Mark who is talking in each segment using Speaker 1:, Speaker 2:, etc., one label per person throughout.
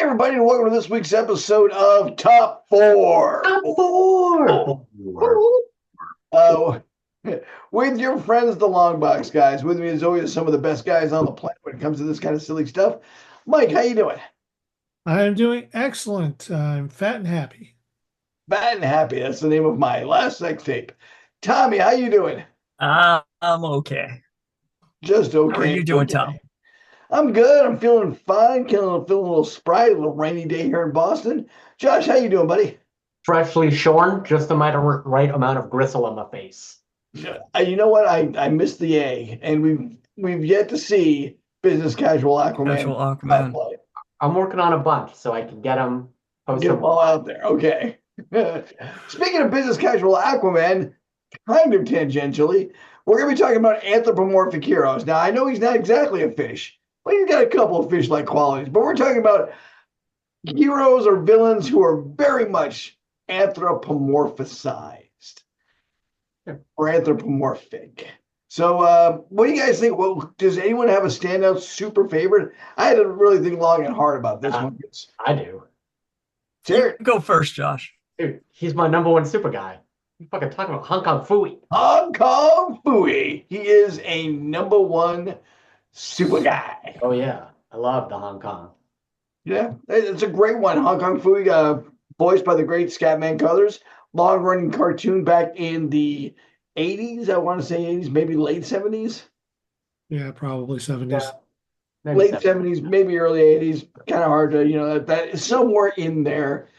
Speaker 1: everybody, and welcome to this week's episode of Top Four.
Speaker 2: Top four.
Speaker 1: Uh, with your friends, the Long Box guys. With me, as always, some of the best guys on the planet when it comes to this kind of silly stuff. Mike, how you doing?
Speaker 3: I'm doing excellent. I'm fat and happy.
Speaker 1: Fat and happy. That's the name of my last sex tape. Tommy, how you doing?
Speaker 2: I'm okay.
Speaker 1: Just okay.
Speaker 2: How are you doing,
Speaker 1: okay.
Speaker 2: Tom?
Speaker 1: I'm good. I'm feeling fine. Feeling a little spry. A little rainy day here in Boston. Josh, how you doing, buddy?
Speaker 4: Freshly shorn, just the right amount of gristle on my face.
Speaker 1: You know what? I missed the A, and we've yet to see Business Casual Aquaman.
Speaker 2: Casual Aquaman.
Speaker 1: Play.
Speaker 4: I'm working on a bunch so I can get them.
Speaker 1: Get them all out there. Okay. Speaking of Business Casual Aquaman, kind of tangentially, we're going to be talking about anthropomorphic heroes. Now, I know he's not exactly a fish, but he's got a couple of fish-like qualities. But we're talking about heroes or villains who are very much anthropomorphized or anthropomorphic. So what do you guys think? Well, does anyone have a standout super favorite? I had to really think long and hard about this one.
Speaker 4: I do.
Speaker 1: Jared,
Speaker 2: Go first, Josh.
Speaker 4: Dude, he's my number one super guy. You fucking talking about Hong Kong Fooey.
Speaker 1: Hong Kong Fooey. He is a number one super guy.
Speaker 4: Oh, yeah. I love the Hong Kong.
Speaker 1: Yeah, it's a great one. Hong Kong Fooey, voiced by the great Scatman Crothers. Long-running cartoon back in the 80s, I want to say 80s, maybe late 70s.
Speaker 3: Yeah, probably 70s.
Speaker 4: Yeah,
Speaker 1: late 70s, maybe early 80s. Kind of hard to, that is somewhere in there.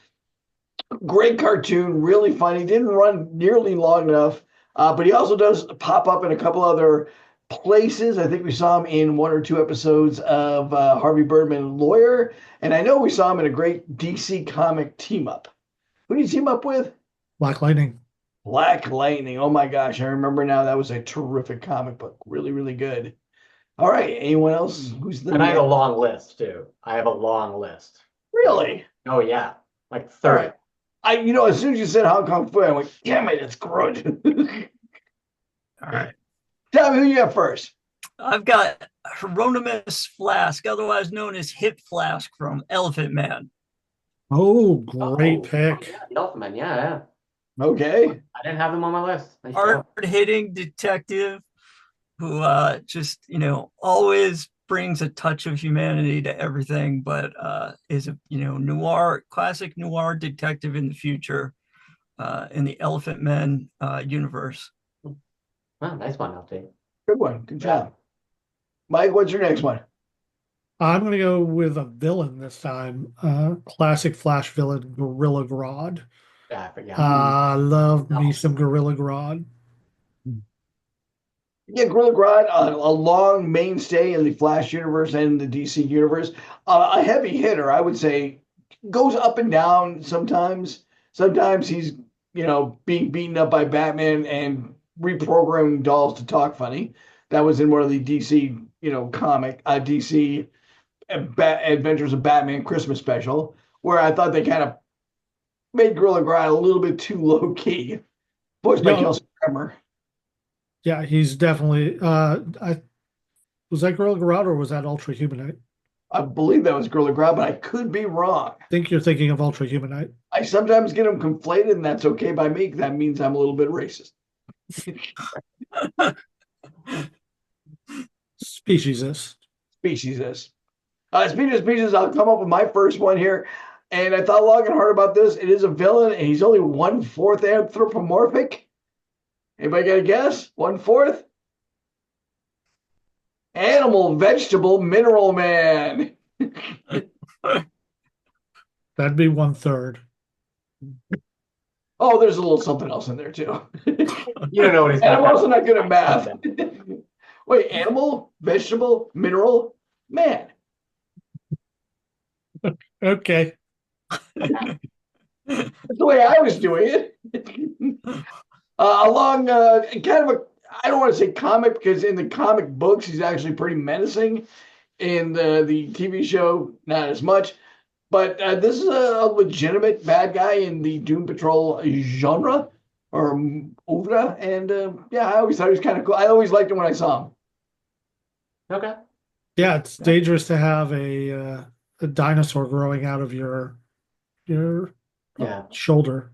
Speaker 1: Great cartoon, really funny. Didn't run nearly long enough, but he also does pop up in a couple other places. I think we saw him in one or two episodes of Harvey Birdman Lawyer, and I know we saw him in a great DC comic team-up. Who did he team up with?
Speaker 3: Black Lightning.
Speaker 1: Black Lightning. Oh my gosh, I remember now. That was a terrific comic book. Really, really good. All right, anyone else? Who's the
Speaker 4: And I have a long list, too. I have a long list.
Speaker 1: Really?
Speaker 4: Oh, yeah. Like
Speaker 1: All
Speaker 4: 30.
Speaker 1: right. As soon as you said Hong Kong Fooey, I went, damn it, it's Grudge.
Speaker 2: All right.
Speaker 1: Tell me who you got first.
Speaker 2: I've got Hieronymus Flask, otherwise known as Hip Flask from Elephant Man.
Speaker 3: Oh, great pick.
Speaker 4: Yeah, the Elfman, yeah.
Speaker 1: Okay.
Speaker 4: I didn't have him on my list.
Speaker 2: Hard-hitting detective who just, always brings a touch of humanity to everything, but is a, classic noir detective in the future in the Elephant Men universe.
Speaker 4: Wow, nice one, LT.
Speaker 1: Good one. Good job. Mike, what's your next one?
Speaker 3: I'm going to go with a villain this time. Classic Flash villain, Gorilla Grodd.
Speaker 4: Yeah, I forgot.
Speaker 3: I love me some Gorilla Grodd.
Speaker 1: Yeah, Gorilla Grodd, a long mainstay in the Flash universe and the DC universe. A heavy hitter, I would say, goes up and down sometimes. Sometimes he's, being beaten up by Batman and reprogramming dolls to talk funny. That was in one of the DC, comic, DC Adventures of Batman Christmas special, where I thought they kind of made Gorilla Grodd a little bit too low key. Voiced by Kelsey Grammer.
Speaker 3: Yeah, he's definitely. Was that Gorilla Grodd or was that Ultra Humanite?
Speaker 1: I believe that was Gorilla Grodd, but I could be wrong.
Speaker 3: I think you're thinking of Ultra Humanite.
Speaker 1: I sometimes get them conflated, and that's okay by me. That means I'm a little bit racist.
Speaker 3: Speciesist.
Speaker 1: Speciesist. Speaking of species, I'll come up with my first one here. And I thought long and hard about this. It is a villain, and he's only 1/4 anthropomorphic. Anybody got a guess? 1/4? Animal, vegetable, mineral man.
Speaker 3: That'd be 1/3.
Speaker 1: Oh, there's a little something else in there, too.
Speaker 4: You don't know what he's
Speaker 1: And
Speaker 4: got.
Speaker 1: I'm also not good at math. Wait, animal, vegetable, mineral, man.
Speaker 3: Okay.
Speaker 1: That's the way I was doing it. Along kind of a, I don't want to say comic, because in the comic books, he's actually pretty menacing. In the TV show, not as much. But this is a legitimate bad guy in the Doom Patrol genre, or oeuvre. And I always thought he was kind of cool. I always liked him when I saw him.
Speaker 4: Okay.
Speaker 3: Yeah, it's dangerous to have a a dinosaur growing out of your
Speaker 4: Yeah.
Speaker 3: shoulder.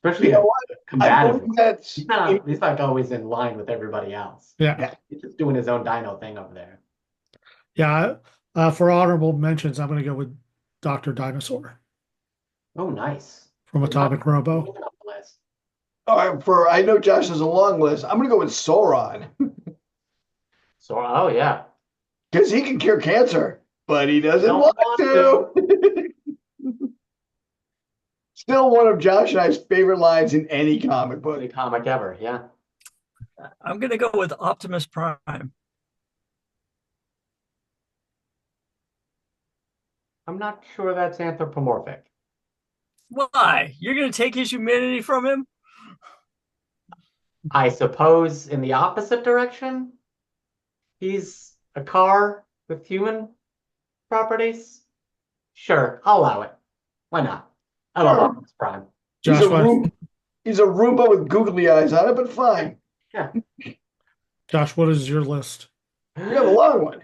Speaker 4: Especially
Speaker 1: You know
Speaker 4: a
Speaker 1: what? I
Speaker 4: combative.
Speaker 1: believe that's
Speaker 4: He's not always in line with everybody else.
Speaker 3: Yeah.
Speaker 1: Yeah.
Speaker 4: He's just doing his own dino thing over there.
Speaker 3: Yeah. For honorable mentions, I'm going to go with Dr. Dinosaur
Speaker 4: Oh, nice.
Speaker 3: from Atomic Robo.
Speaker 4: Moving up the list.
Speaker 1: I know Josh has a long list. I'm gonna go with Sauron
Speaker 4: So, oh yeah.
Speaker 1: because he can cure cancer, but he doesn't
Speaker 4: Don't
Speaker 1: want
Speaker 4: want
Speaker 1: to. Still one of Josh and I's favorite lines in any comic book.
Speaker 4: Any comic ever, yeah.
Speaker 2: I'm gonna go with Optimus Prime.
Speaker 4: I'm not sure that's anthropomorphic.
Speaker 2: Why? You're gonna take his humanity from him?
Speaker 4: I suppose in the opposite direction. He's a car with human properties. Sure, I'll allow it. Why not? I love
Speaker 1: Sure.
Speaker 4: Optimus Prime.
Speaker 1: He's
Speaker 3: Josh,
Speaker 1: a Roomba, he's a Roomba with googly eyes on it, but fine.
Speaker 4: Yeah.
Speaker 3: Josh, what is your list?
Speaker 1: You have a long one.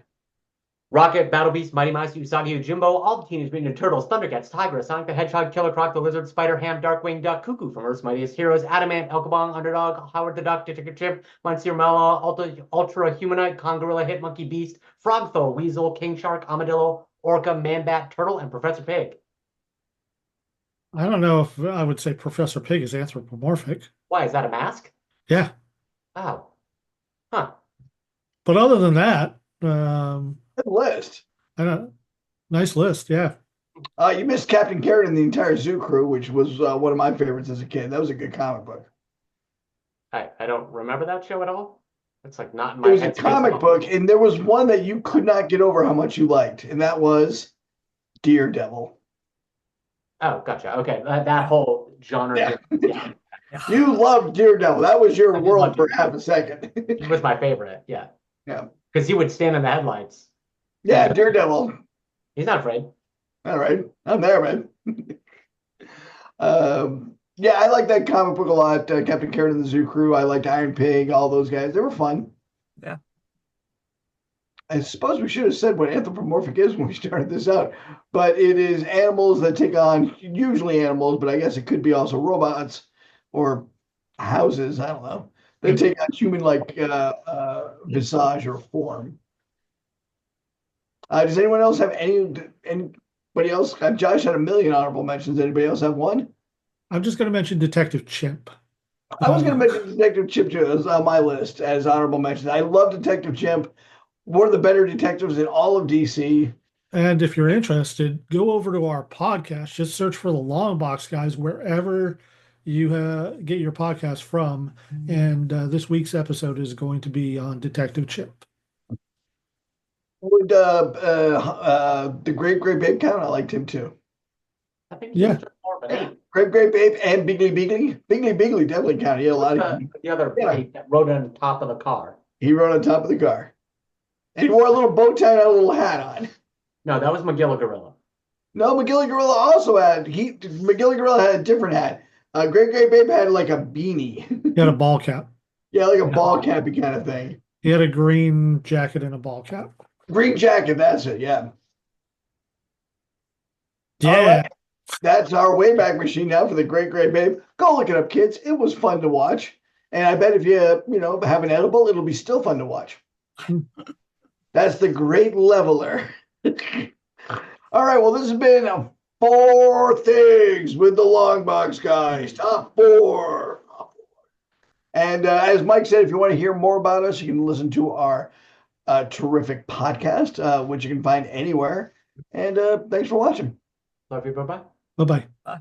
Speaker 4: Rocket, Battle Beast, Mighty Mouse, Usagi, Jimbo, all the Teenage Mutant Ninja Turtles, Thundercats, Tigress, Sonic the Hedgehog, Killer Croc, the Lizard, Spider, Ham, Darkwing Duck, Cuckoo from Earth's Mightiest Heroes, Adamant, Elkabong, Underdog, Howard the Duck, Detective Chimp, Monsieur Mela, Ultra Humanite, Kongorilla, Hitmonkey Beast, Frogtho, Weasel, King Shark, Armadillo, Orca, Man-Bat, Turtle, and Professor Pig.
Speaker 3: I don't know if I would say Professor Pig is anthropomorphic.
Speaker 4: Why, is that a mask?
Speaker 3: Yeah.
Speaker 4: Oh. Huh.
Speaker 3: But other than that,
Speaker 1: Good list.
Speaker 3: I don't, nice list. Yeah.
Speaker 1: You missed Captain Carrot and the entire Zoo Crew, which was one of my favorites as a kid. That was a good comic book.
Speaker 4: I don't remember that show at all. It's like not in
Speaker 1: It
Speaker 4: my
Speaker 1: was a
Speaker 4: head.
Speaker 1: comic book, and there was one that you could not get over how much you liked, and that was Daredevil.
Speaker 4: Oh, gotcha. Okay, that whole genre.
Speaker 1: Yeah.
Speaker 4: Yeah.
Speaker 1: You loved Daredevil. That was your
Speaker 4: I did
Speaker 1: world
Speaker 4: love
Speaker 1: for
Speaker 4: Daredevil.
Speaker 1: half a second.
Speaker 4: It was my favorite. Yeah.
Speaker 1: Yeah.
Speaker 4: Because he would stand in the headlights.
Speaker 1: Yeah, Daredevil.
Speaker 4: He's not afraid.
Speaker 1: All right. I'm there, man. Yeah, I like that comic book a lot. Captain Carrot and the Zoo Crew. I liked Iron Pig, all those guys. They were fun.
Speaker 2: Yeah.
Speaker 1: I suppose we should have said what anthropomorphic is when we started this out, but it is animals that take on, usually animals, but I guess it could be also robots or houses. I don't know. They take on human-like visage or form. Does anyone else have anybody else? Josh had a million honorable mentions. Anybody else have one?
Speaker 3: I'm just going to mention Detective Chimp.
Speaker 1: I was going to mention Detective Chimp too. It was on my list as honorable mentions. I love Detective Chimp. One of the better detectives in all of DC.
Speaker 3: And if you're interested, go over to our podcast. Just search for the Long Box Guys wherever you get your podcast from. And this week's episode is going to be on Detective Chimp.
Speaker 1: Would the Great Great Babe count? I liked him too.
Speaker 4: I think
Speaker 3: Yeah.
Speaker 4: he's just more of an ape.
Speaker 1: Great Great Babe and Biggly Biggly. Biggly Biggly definitely counted. He had a lot of.
Speaker 4: The other
Speaker 1: Yeah.
Speaker 4: ape that rode on top of the car.
Speaker 1: He rode on top of the car, and he wore a little bow tie and a little hat on.
Speaker 4: No, that was Magilla Gorilla.
Speaker 1: No, McGilly Gorilla also had McGilly Gorilla had a different hat. Great Great Babe had like a beanie.
Speaker 3: He had a ball cap.
Speaker 1: Yeah, like a ball cappy kind of thing.
Speaker 3: He had a green jacket and a ball cap.
Speaker 1: Green jacket, that's it, yeah.
Speaker 3: Yeah.
Speaker 1: All right. That's our Wayback Machine now for the Great Great Babe. Go look it up, kids. It was fun to watch. And I bet if you have an edible, it'll be still fun to watch. That's the Great Leveler. All right, well, this has been 4 things with the Long Box Guys. Top 4. And as Mike said, if you want to hear more about us, you can listen to our terrific podcast, which you can find anywhere. And thanks for watching.
Speaker 4: Love you. Bye-bye.
Speaker 3: Bye-bye.
Speaker 2: Bye.